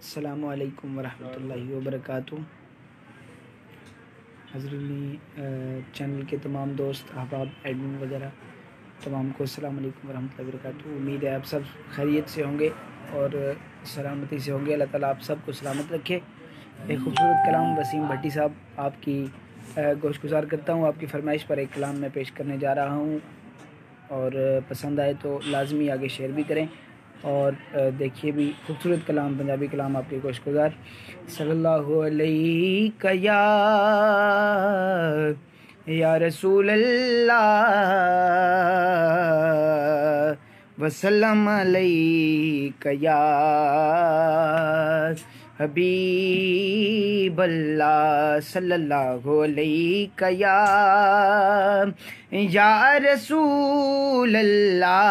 अस्सलामु अलैकुम वरहमतुल्लाहि वबरकातुहू। हज़रात चैनल के तमाम दोस्त अहबाब एडमिन वगैरह तमाम को अस्सलामु अलैकुम वरहमतुल्लाहि वबरकातुहू। उम्मीद है आप सब खैरियत से होंगे और सलामती से होंगे। अल्लाह ताला आप सबको सलामत रखे। एक खूबसूरत कलाम वसीम भट्टी साहब आपकी गोशगुजार करता हूँ। आपकी फरमाइश पर एक कलाम मैं पेश करने जा रहा हूँ और पसंद आए तो लाजमी आगे शेयर भी करें और देखिए भी खूबसूरत कलाम, पंजाबी कलाम आपके गोशगुजार। सल्लल्लाहु अलैहि या रसूल अल्लाह वसल्लम अलैका या हबीब अल्लाह सल्लल्लाहु अलैका या रसूल अल्लाह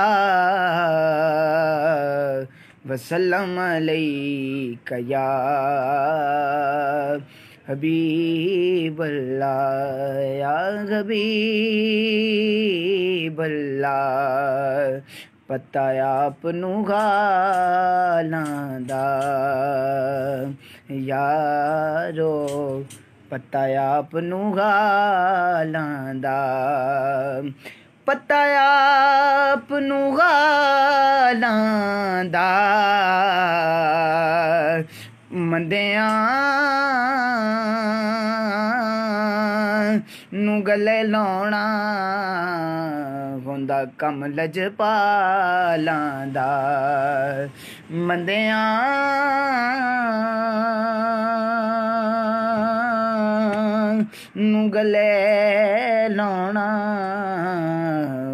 वसल्लम अलैका या हबीब अल्लाह या हबीब अल्लाह। पता आपनू गालां दा यारो, पता आपनू गालां दा, पता आपनू गालां दा। मंदियां नू गले लाउणा होंदा कम लजपालां दा। मंदियां नू गले लाउणा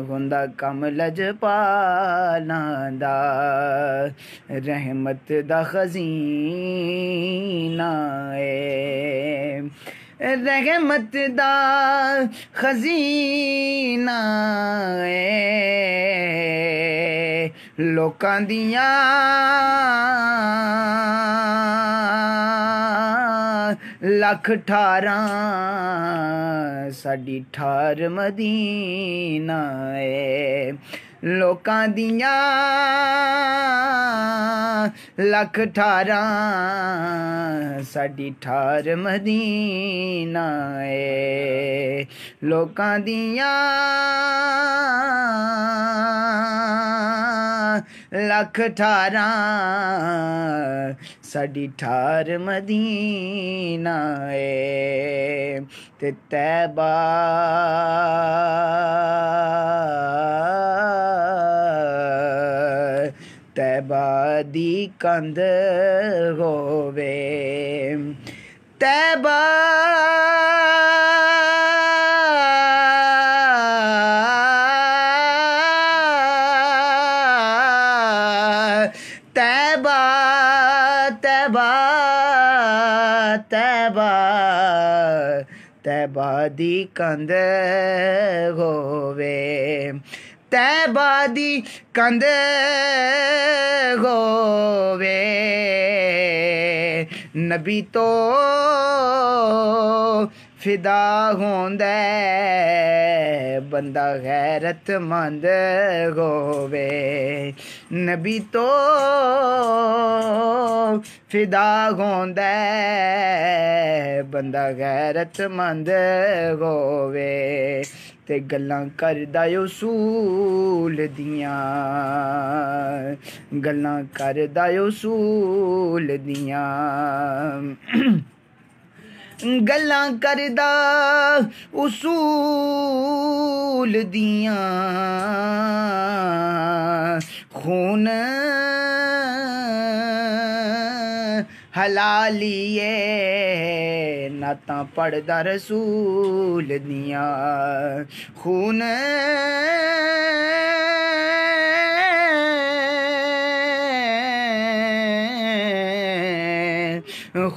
होंदा कम लजपालां दा। रहमत दा खजीना है, रहमत दा खजीना है। लोकां दियां लख ठारां साडी ठार मदीना है। लोकां दियां लख ठारां साडी ठार मदीना है। लोकां दियां लख ठारां साडी ठार मदीना है। ते तैबा तैबा दी कंध होवे, तैबा तैबा तैबा तैबा तैबा दी कंध होवे, तैबा दी कंध होवे। नबी तो फिदा होंदा बंदा गैरतमंद होवे। नबी तो फिदा होंदा बंदा गैरतमंद होवे। ते गल्लां करदा उसूल दियां, गल्लां करदा उसूल दियां, गल्लां करदा उसूल दियां। खून हलालिए नातां पढ़दा रसूल दियां। खून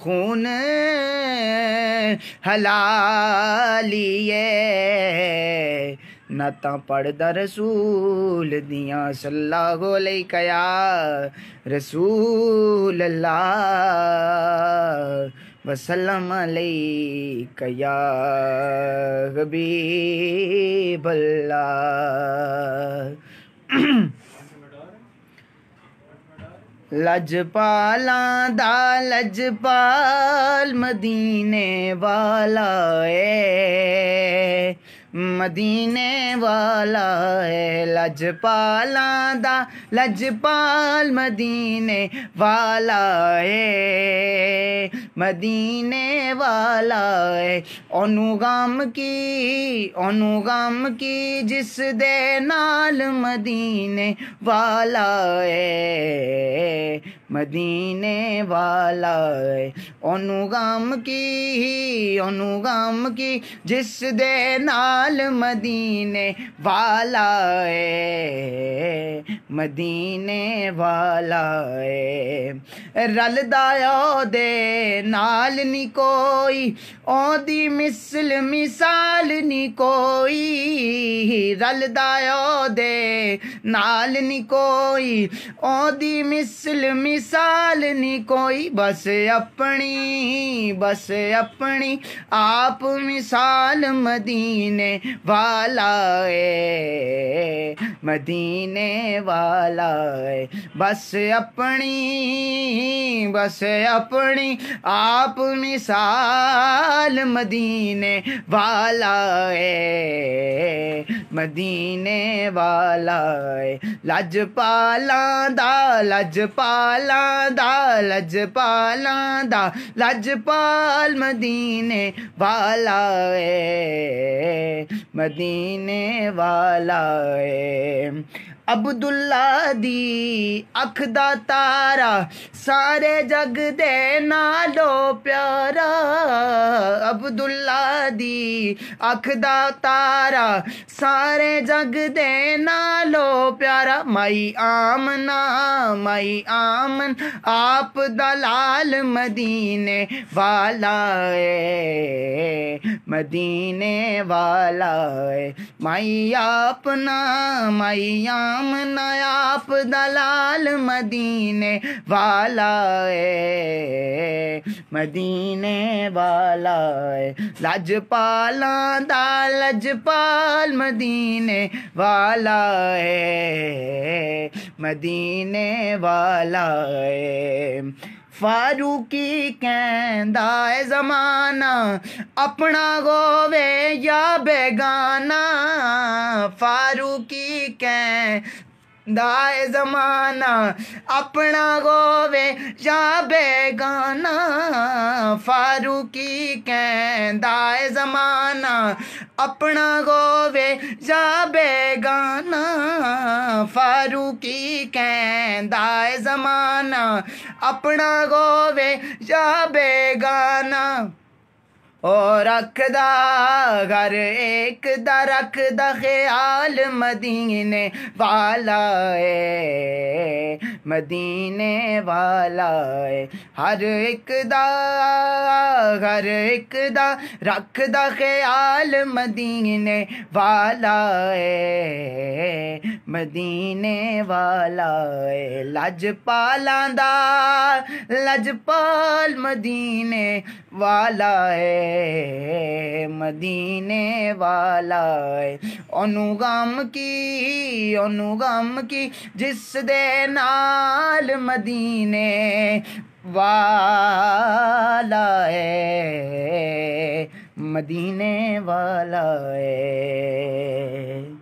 खून हलालिए नातां पढ़दा रसूल दियां। सल्लल्लाहु अलैका या रसूल अल्लाह वसल्लम अलैका या हबीब अल्लाह। लजपालां दा लजपाल मदीने वाला है, मदीने वाला है। लजपालां दा लजपाल मदीने वाला है, मदीने वाला है। ओनू गम की जिस दे नाल मदीने वाला है, मदीने वाला है। ओनू गम की जिस दे नाल मदीने वाला है, मदीने वाला है। रलदा ओदे नाल नी कोई, ओदी मिसल मिसाल नी कोई। रलदा ओदे नाल नी कोई, ओदी मिसल मिसाल नी कोई। बस अपनी आप मिसाल मदीने वाला है, मदीने वाला है। बस अपनी आप मिसाल मदीने वाला है, मदीने वाला है। लजपालां दा लजपाल मदीने वाला है, मदीने वाला है। अब्दुल्ला दी अख दा तारा, सारे जग दे नालो प्यारा। अब्दुल्ला दी अख दा तारा, सारे जग दे नालो प्यारा। माई आमन आप दलाल मदीने वाला है, मदीने वाला है। माई आमना आप दलाल मदीने वाला है, मदीने वाला है। लजपालां दा लजपाल मदीने वाला है, मदीने वाला है। फारूकी कहंदा है ज़माना, अपना गोवे या बेगाना। फारूकी कहंदा है ज़माना, अपना गोवे या बेगाना। फारूकी कहंदा है ज़माना, अपना गोवे या बेगाना। फारूकी कहंदा है ज़माना, अपना गोवे या बेगाना। और रखदा घर एक दा रखदा ख्याल मदीने वाला है, मदीने वाला है। हर एक दा रखदा ख्याल मदीने वाला है, मदीने वाला है। लजपालां दा लजपाल मदीने वाला है, मदीने वाला है। ओनू गम की जिस दे नाल मदीने वाला है, मदीने वाला है।